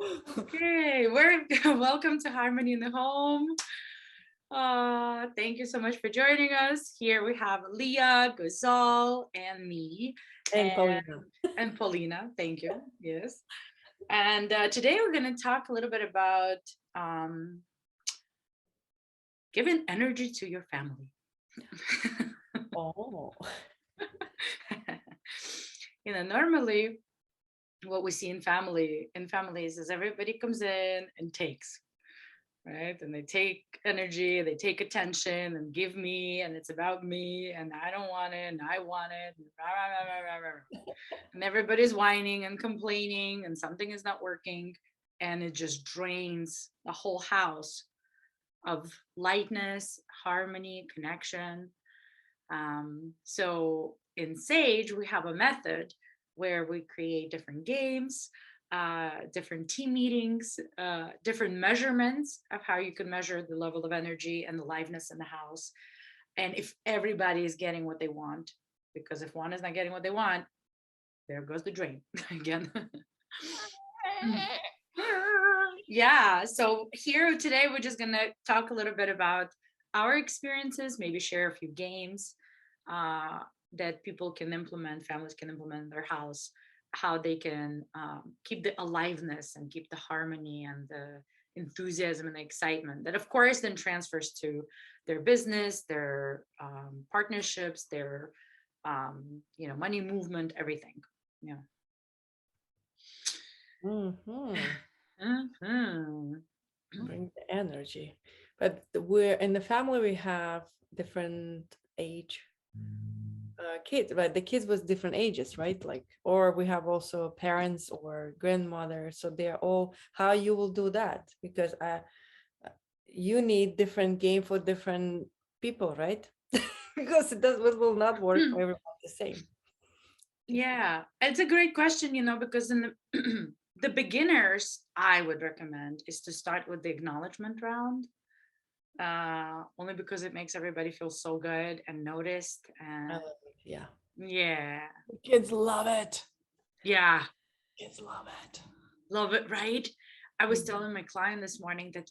Okay, we're welcome to Harmony in the Home. Thank you so much for joining us. Here we have Leah, Gazal, and me, And and Paulina. Paulina. Thank you. Yes. And today we're going to talk a little bit about um, giving energy to your family. Oh, Normally what we see in families is everybody comes in and takes, right? And they take energy, they take attention and give me, and it's about me, and I don't want it, and I want it, and, rah, rah, rah, rah, rah, rah. And everybody's whining and complaining, and something is not working, and it just drains the whole house of lightness, harmony, connection. So in Sage, we have a method where we create different games, different team meetings, different measurements of how you can measure the level of energy and the liveness in the house. And if everybody is getting what they want, because if one is not getting what they want, there goes the drain again. Yeah. So here today, we're just going to talk a little bit about our experiences, maybe share a few games uh, that people can implement, families can implement in their house, how they can keep the aliveness and keep the harmony and the enthusiasm and the excitement that of course then transfers to their business, their partnerships, their money movement, everything. Yeah. hmm, Mhm. bring the energy. But we're in the family, we have different age kids, but the kids was different ages, right? Like, or we have also parents or grandmother. So they're all how you will do that because you need different game for different people, right? Because it will not work for everyone the same. Yeah, it's a great question, because in the the beginners, I would recommend is to start with the acknowledgement round, only because it makes everybody feel so good and noticed. I And love it. Yeah. yeah, The kids love it. yeah, Kids love it. love it, right? I was Mhm. telling my client this morning that,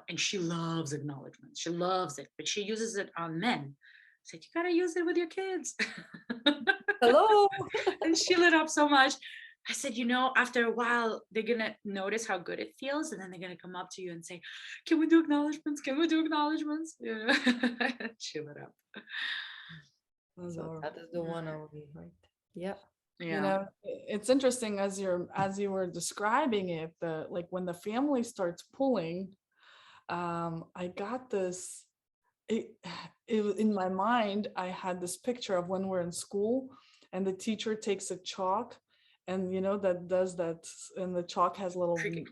and she loves acknowledgement. She loves it, but she uses it on men. I said, you gotta use it with your kids. Hello. And she lit up so much. I said, after a while, they're gonna notice how good it feels, and then they're gonna come up to you and say, "Can we do acknowledgments? Can we do acknowledgments?" Yeah. She lit up. So So that is the one only, right? Yeah. You yeah. know, it's interesting as you were describing it, the like when the family starts pulling, I got this it, in my mind, I had this picture of when we're in school and the teacher takes a chalk and that does that and the chalk has little Creaking,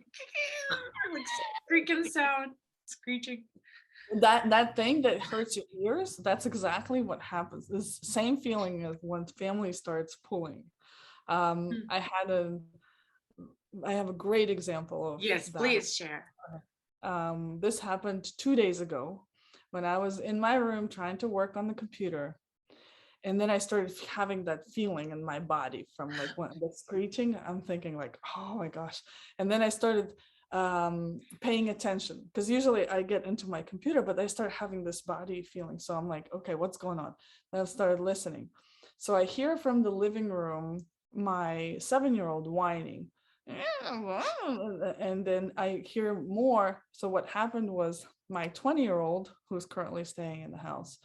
like creaking sound, screeching. that thing that hurts your ears. That's exactly what happens. This same feeling as when family starts pulling. Hmm. I have a great example of Yes, that. please share. This happened 2 days ago when I was in my room trying to work on the computer. And then I started having that feeling in my body from like when the screeching. I'm thinking like, oh my gosh. And then I started paying attention because usually I get into my computer, but I start having this body feeling. So I'm like, okay, what's going on? And I started listening. So I hear from the living room my 7-year-old whining. And then I hear more. So what happened was my 20-year-old, who's currently staying in the house,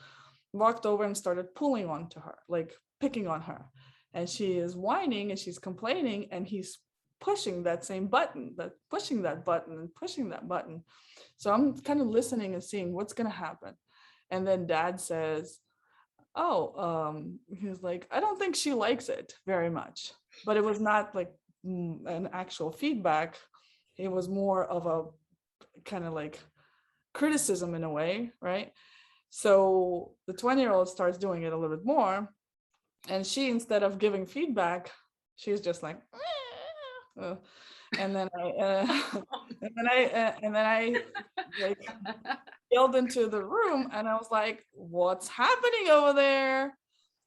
walked over and started pulling onto her, like picking on her. And she is whining and she's complaining, and he's pushing that same button, pushing that button and pushing that button. So I'm kind of listening and seeing what's gonna happen. And then dad says, oh, he's like, I don't think she likes it very much. But it was not like an actual feedback. It was more of a kind of like criticism in a way, right? So the 20-year-old starts doing it a little bit more. And she, instead of giving feedback, she's just like, "Uh," and then I, and then I like yelled into the room and I was like, what's happening over there?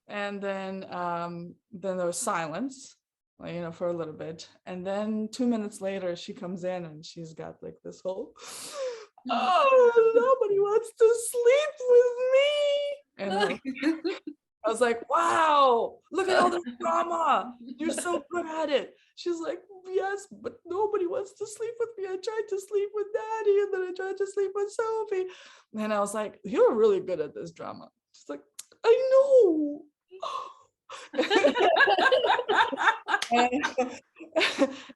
And then there was silence. for a little bit. And then 2 minutes later, she comes in and she's got like this whole, oh, nobody wants to sleep with me. And I was like, wow, look at all this drama. You're so good at it. She's like, yes, but nobody wants to sleep with me. I tried to sleep with Daddy, and then I tried to sleep with Sophie. And I was like, you're really good at this drama. She's like, I know.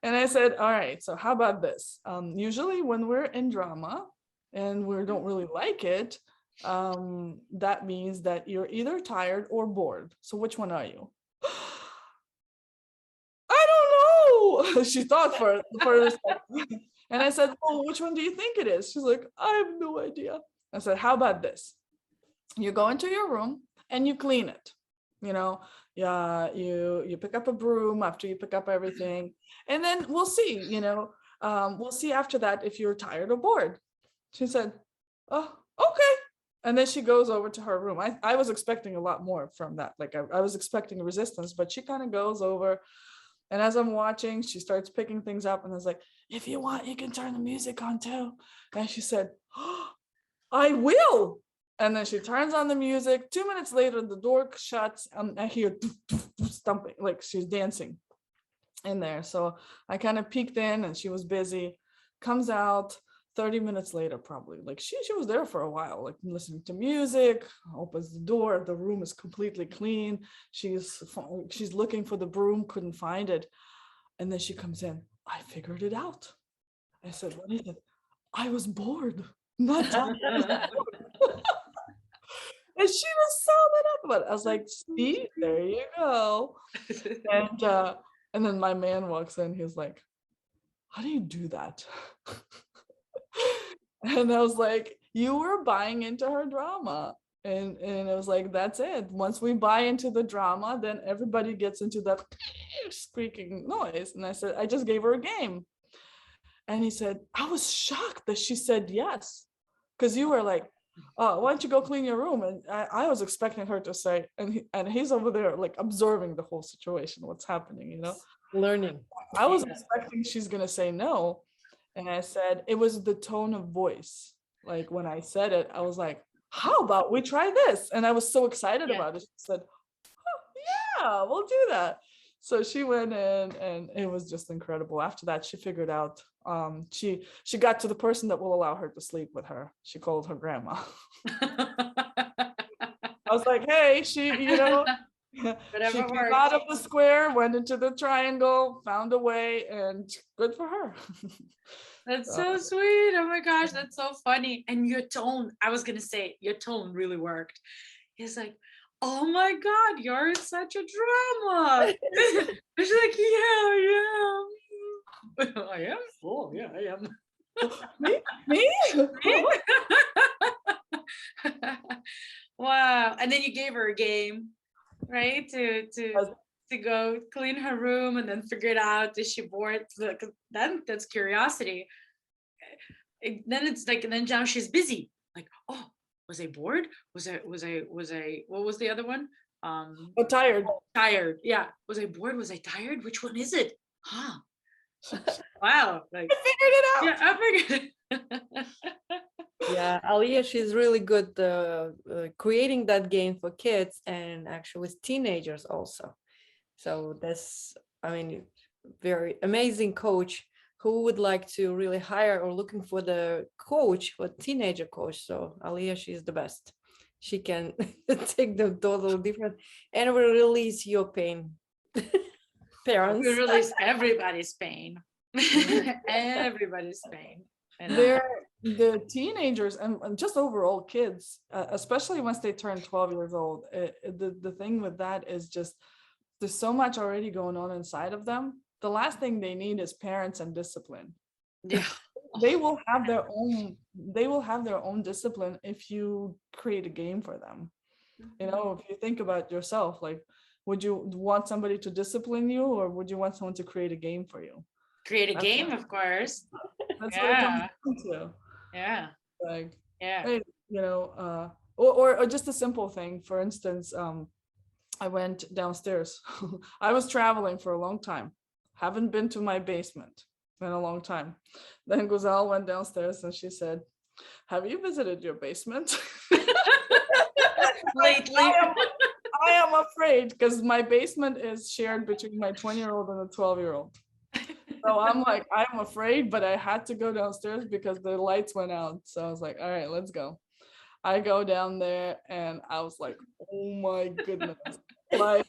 And I said, all right, so how about this? Usually when we're in drama and we don't really like it, that means that you're either tired or bored. So which one are you? I don't know. She thought for a second. And I said, well, which one do you think it is? She's like, I have no idea. I said, how about this? You go into your room and you clean it. Yeah, you pick up a broom after you pick up everything, and then we'll see, we'll see after that if you're tired or bored. She said, oh, okay. And then she goes over to her room. I was expecting a lot more from that. Like I was expecting resistance, but she kind of goes over. And as I'm watching, she starts picking things up, and I was like, if you want, you can turn the music on too. And she said, oh, I will. And then she turns on the music. 2 minutes later, the door shuts. I hear stumping, like she's dancing in there. So I kind of peeked in, and she was busy. Comes out 30 minutes later, probably. Like she was there for a while, like listening to music. Opens the door. The room is completely clean. She's looking for the broom, couldn't find it, and then she comes in. I figured it out. I said, what is it? I was bored. Not tired. And she was so lit up about it. I was like, see, there you go. And then my man walks in. He's like, how do you do that? And I was like, you were buying into her drama. And it was like, that's it. Once we buy into the drama, then everybody gets into that squeaking noise. And I said, I just gave her a game. And he said, I was shocked that she said yes. Because you were like, why don't you go clean your room? And I was expecting her to say, and he's over there like absorbing the whole situation, what's happening, learning. I was expecting she's gonna say no. And I said, it was the tone of voice. Like when I said it, I was like, how about we try this? And I was so excited about it. She said, oh, yeah, we'll do that. So she went in, and it was just incredible. After that, she figured out, she got to the person that will allow her to sleep with her. She called her grandma. I was like, hey, she came out of the square, went into the triangle, found a way, and good for her. That's so sweet. Oh my gosh, that's so funny. And your tone, I was gonna say, your tone really worked. He's like, oh my God, you're such a drama. She's like, yeah, I am. I am? Oh, yeah, I am. Me? Wow. And then you gave her a game, right? To go clean her room and then figure it out. Is she bored? Then that's curiosity. Then it's like, and then now she's busy. Like, oh, was I bored? Was I, what was the other one? Tired. Tired. Yeah. Was I bored? Was I tired? Which one is it? Huh. Wow. Like, I figured it out. Yeah, I figured it. Yeah, Aliyah, she's really good creating that game for kids and actually with teenagers also. So that's, very amazing coach who would like to really hire or looking for the coach, for teenager coach. So Aliyah, she's the best. She can take the total different and will release your pain. Parents. We release everybody's pain. Everybody's pain. The teenagers and just overall kids, especially once they turn 12 years old, the thing with that is just there's so much already going on inside of them. The last thing they need is parents and discipline. Yeah. They will have their own discipline if you create a game for them. If you think about yourself, like, would you want somebody to discipline you, or would you want someone to create a game for you? Create a game, of course. That's what it comes down to. Yeah. Like, yeah. Hey, or just a simple thing. For instance, I went downstairs. I was traveling for a long time. Haven't been to my basement in a long time. Then Guzal went downstairs and she said, "Have you visited your basement?" Lately. I am afraid because my basement is shared between my 20-year-old and a 12-year-old. So I'm like, I'm afraid, but I had to go downstairs because the lights went out. So I was like, all right, let's go. I go down there and I was like, oh my goodness. Like,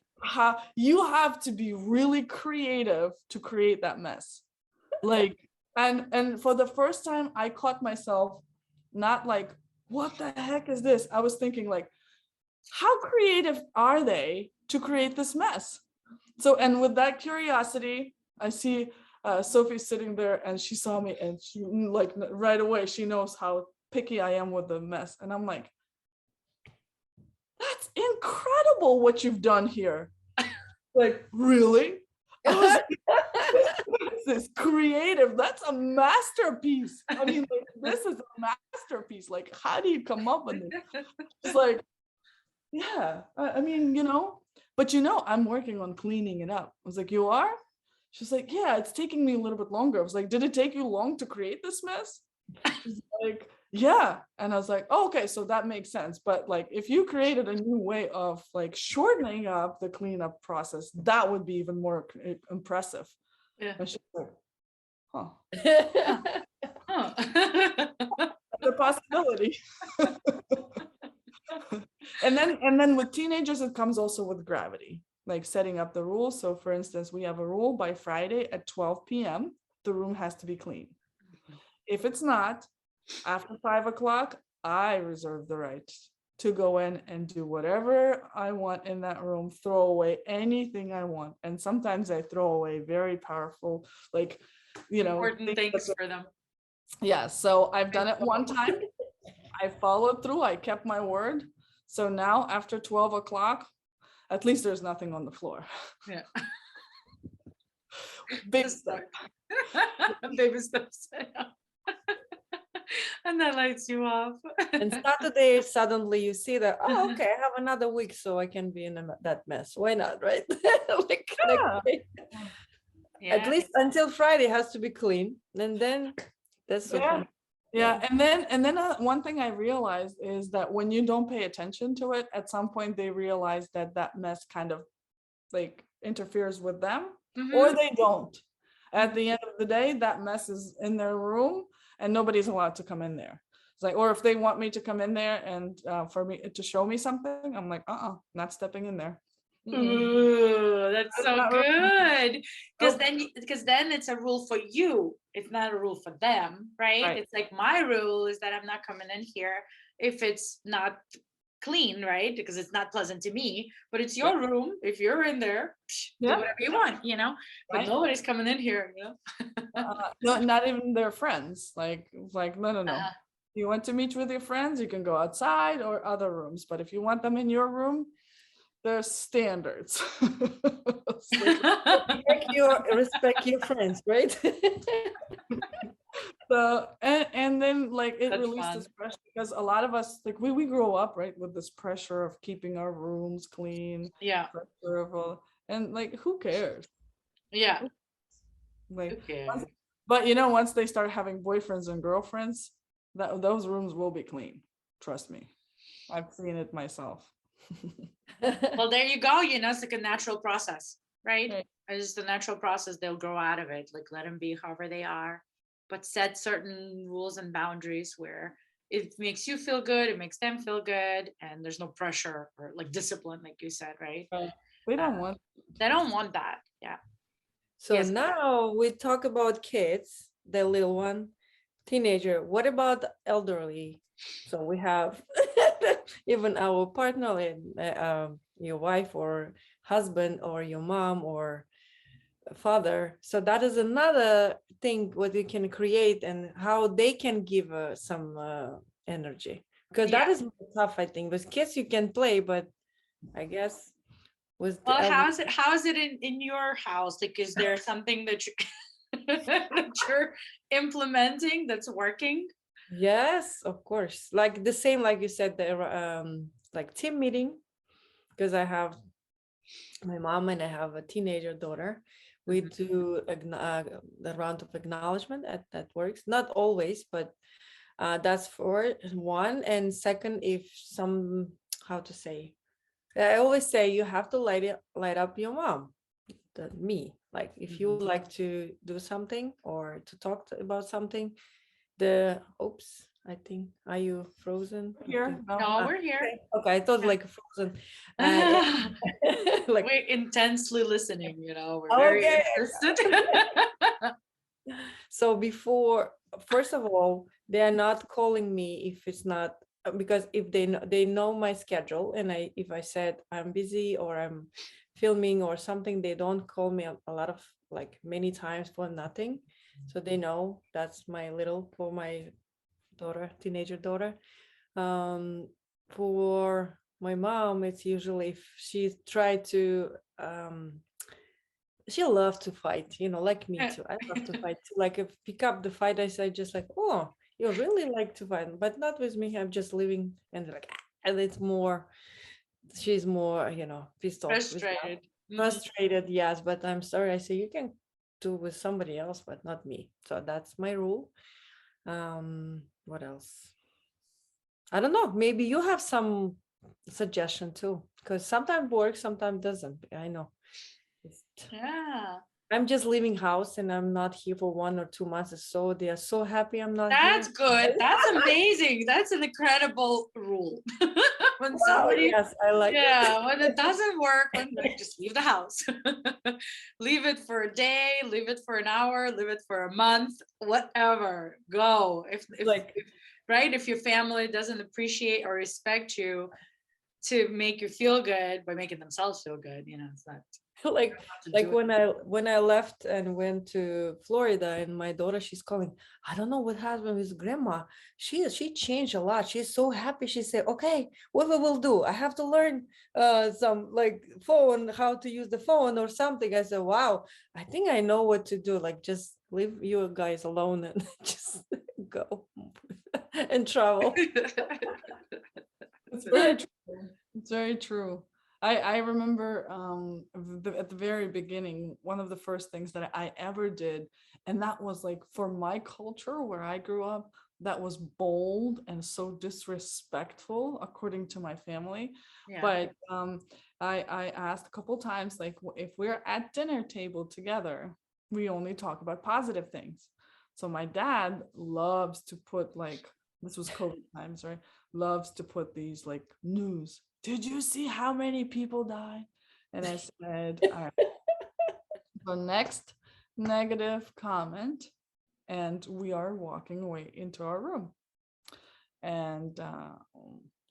you have to be really creative to create that mess. Like, and for the first time, I caught myself not like, what the heck is this? I was thinking like, how creative are they to create this mess? So, and with that curiosity, I see Sophie sitting there and she saw me and she like right away, she knows how picky I am with the mess. And I'm like, that's incredible what you've done here. Like, really? I was like, this is creative. That's a masterpiece. I mean, like, this is a masterpiece. Like, how do you come up with it? It's like, yeah, I mean, but I'm working on cleaning it up. I was like, you are? She's like, yeah, it's taking me a little bit longer. I was like, did it take you long to create this mess? She's like, yeah. And I was like, oh, okay, so that makes sense. But like, if you created a new way of like shortening up the cleanup process, that would be even more impressive. Yeah. And she's like, huh. Oh. The possibility. And then with teenagers, it comes also with gravity, like setting up the rules. So for instance, we have a rule by Friday at 12 p.m. the room has to be clean. If it's not, after 5 o'clock, I reserve the right to go in and do whatever I want in that room, throw away anything I want. And sometimes I throw away very powerful, like, important things for them. Yeah, so I've done it one time. I followed through, I kept my word. So now after 12 o'clock, at least there's nothing on the floor. Yeah. Big stuff. Baby steps. And that lights you off. And Saturday, suddenly you see that, oh, okay, I have another week, so I can be in that mess. Why not, right? Yeah. At least until Friday has to be clean, and then that's so fun. Yeah, and then one thing I realized is that when you don't pay attention to it, at some point they realize that mess kind of like interferes with them, or they don't. At the end of the day, that mess is in their room and nobody's allowed to come in there. It's like, or if they want me to come in there and for me to show me something, I'm like, not stepping in there. Ooh, that's so good. Because then it's a rule for you. It's not a rule for them, right? It's like my rule is that I'm not coming in here if it's not clean, right? Because it's not pleasant to me, but it's your room. If you're in there, do whatever you want, but nobody's coming in here, No, not even their friends. Like no. You want to meet with your friends, you can go outside or other rooms, but if you want them in your room, there's standards. Respect your friends, right? So and then like it That's releases pressure because a lot of us like we grow up right with this pressure of keeping our rooms clean. Yeah. And like who cares? Yeah. Like, who cares? but once they start having boyfriends and girlfriends, those rooms will be clean. Trust me, I've seen it myself. Well, there you go. It's like a natural process, right? It's just a natural process. They'll grow out of it. Like let them be however they are, but set certain rules and boundaries where it makes you feel good, it makes them feel good, and there's no pressure or like discipline, like you said, right? They don't want that. Yeah. So now we talk about kids, the little one, teenager. What about elderly? So we have even our partner, your wife or husband or your mom or father. So that is another thing what we can create and how they can give some energy, because that is tough, I think. With kids you can play, but I guess with how is it in your house? Like, is there something that you're implementing that's working? Yes, of course. Like the same, like you said, the like team meeting, because I have my mom and I have a teenager daughter. We Mhm. do the round of acknowledgement that works. Not always, but that's for one. And second, if some, how to say, I always say you have to light up your mom, me. Like if you Mhm. would like to do something or to talk about something, the oops, I think, are you frozen? I Here, think. no. No, Ah, we're here. okay, okay. I thought Yeah. like frozen. Yeah, like We're intensely listening, you know, we're very okay. interested. So before, first of all, they are not calling me if it's not because if they know my schedule, and I if I said I'm busy or I'm filming or something, they don't call me a lot of like many times for nothing. So they know that's my little for my daughter, teenager daughter. Um, for my mom, it's usually if she tried to she loves to fight, like me too. I love to fight too. Like if pick up the fight, I say just like, oh, you really like to fight, but not with me. I'm just living and like, and it's more. She's more, pissed off with that. Frustrated. Mhm. Frustrated, yes, but I'm sorry. I say you can do with somebody else, but not me. So that's my rule. What else? I don't know. Maybe you have some suggestion too, because sometimes works, sometimes doesn't. I know. Just- Yeah. I'm just leaving house and I'm not here for 1 or 2 months. So they are so happy I'm not That's here. good. That's amazing. That's an incredible rule. When Wow, somebody, yes, I like it. yeah, when it doesn't work, when like just leave the house. Leave it for a day, leave it for an hour, leave it for a month, whatever. Go. Like, If right, if your family doesn't appreciate or respect you to make you feel good by making themselves feel good, it's not like, to like do it. when I left and went to Florida, and my daughter, she's calling. I don't know what happened with grandma. She changed a lot. She's so happy. She said, "Okay, what we will do? I have to learn some like phone, how to use the phone or something." I said, "Wow, I think I know what to do. Like, just leave you guys alone and just go and travel." It's very true. It's very true. I remember at the very beginning, one of the first things that I ever did, and that was like for my culture where I grew up, that was bold and so disrespectful according to my family. Yeah. But I asked a couple times, like if we're at dinner table together, we only talk about positive things. So my dad loves to put like, this was COVID times, right? Loves to put these like news. Did you see how many people died? And I said, all right, the next negative comment, and we are walking away into our room. And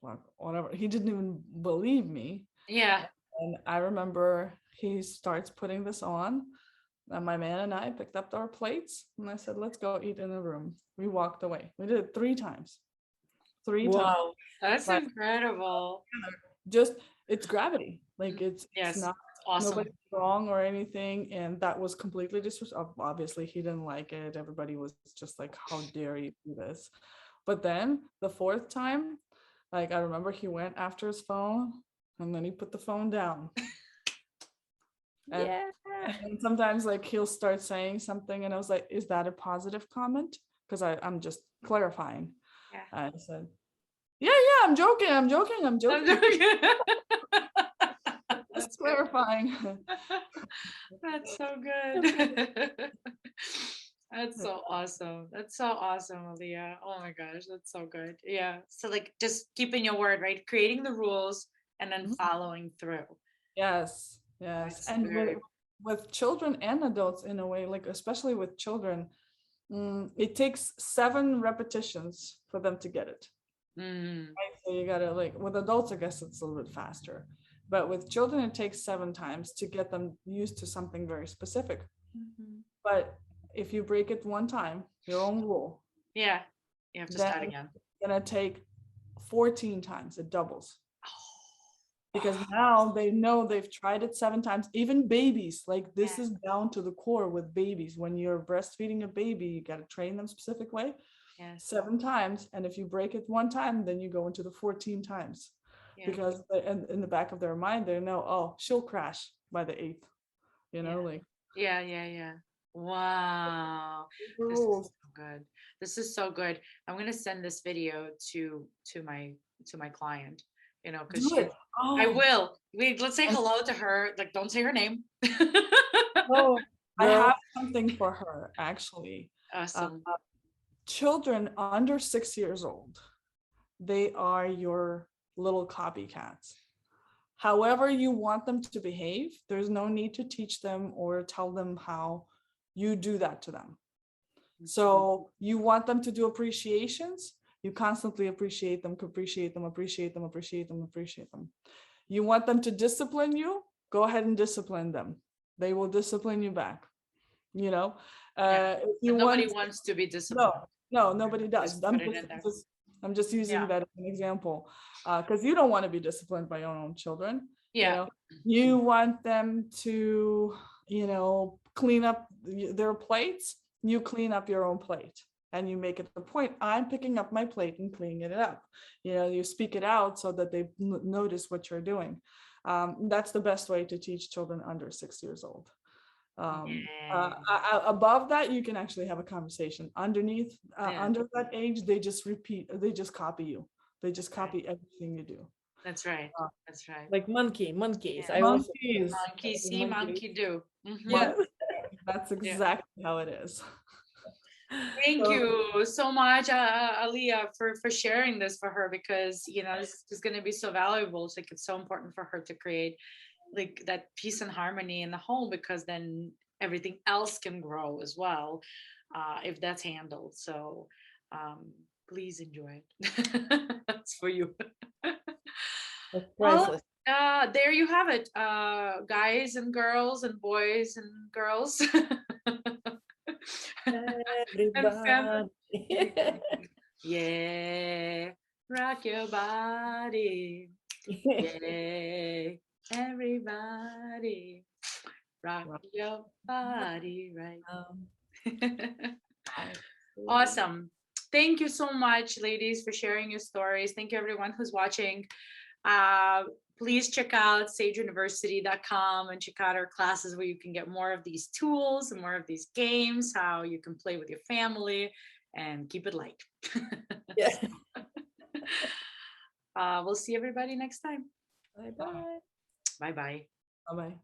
like whatever, he didn't even believe me. Yeah. And I remember he starts putting this on. And my man and I picked up our plates and I said, let's go eat in the room. We walked away. We did it 3 times. 3 times. Wow. That's Like incredible. just it's gravity. Like it's Yes. not Awesome. nobody's wrong or anything. And that was completely disrespectful. Obviously, he didn't like it. Everybody was just like, how dare you do this? But then the fourth time, like I remember he went after his phone and then he put the phone down. And, Yeah. and sometimes like he'll start saying something and I was like, is that a positive comment? Because I'm just clarifying. Yeah. I said, yeah, I'm joking. I'm I'm joking. joking. Just clarifying. That's so good. That's so awesome. That's so awesome, Aaliyah. Oh my gosh, that's so good. Yeah. So like just keeping your word, right? Creating the rules and then Mhm. following through. Yes, That's and very with children and adults in a way, like especially with children, it takes 7 repetitions for them to get it. mm, Right? So you gotta like with adults, I guess it's a little bit faster, but with children, it takes 7 times to get them used to something very specific. mhm. But if you break it one time, your own rule, Yeah. You have to then start it's again. gonna take 14 times. It doubles. Because now they know they've tried it 7 times. Even babies, like this Yeah. is down to the core with babies. When you're breastfeeding a baby, you got to train them specific way Yes. 7 times. And if you break it one time, then you go into the 14 times. Yeah. because in the back of their mind, they know, oh, she'll crash by the 8th, like Yeah. Wow. the This is rules. so good. This is so good. I'm gonna send this video to my client, because Do it. I Oh, will. Let's say hello to her. Like, don't say her name. oh, I Girl. have something for her actually. Awesome. Children under 6 years old, they are your little copycats. However you want them to behave, there's no need to teach them or tell them how you do that to them. So you want them to do appreciations, you constantly appreciate them, appreciate them, appreciate them, appreciate them, appreciate them. You want them to discipline you, go ahead and discipline them. They will discipline you back. If you Nobody want, wants to be disciplined. no, nobody does. Just put it in there. I'm just using Yeah. that as an example, because you don't want to be disciplined by your own children. Yeah. You want them to, clean up their plates. You clean up your own plate, and you make it the point. I'm picking up my plate and cleaning it up. You speak it out so that they notice what you're doing. That's the best way to teach children under 6 years old. Above that, you can actually have a conversation. Underneath, under that age, they just copy you. They just copy everything you do. That's right. That's right. Like monkeys. Yeah. I also Monkeys. Monkey see, monkey do. Mhm. Yeah, that's exactly how it is. Thank So- you so much, Aliyah, for sharing this for her, because this is going to be so valuable. It's like, it's so important for her to create like that peace and harmony in the home, because then everything else can grow as well, if that's handled. So please enjoy it. That's for you. that's Well, priceless. there you have it, guys and girls and boys and girls. Everybody. Yeah, rock your body. Yeah, everybody, rock your body right. Awesome. Thank you so much, ladies, for sharing your stories. Thank you, everyone who's watching. Please check out sageuniversity.com and check out our classes where you can get more of these tools and more of these games, how you can play with your family and keep it light. Yeah. We'll see everybody next time. Bye-bye. Bye-bye. Bye-bye.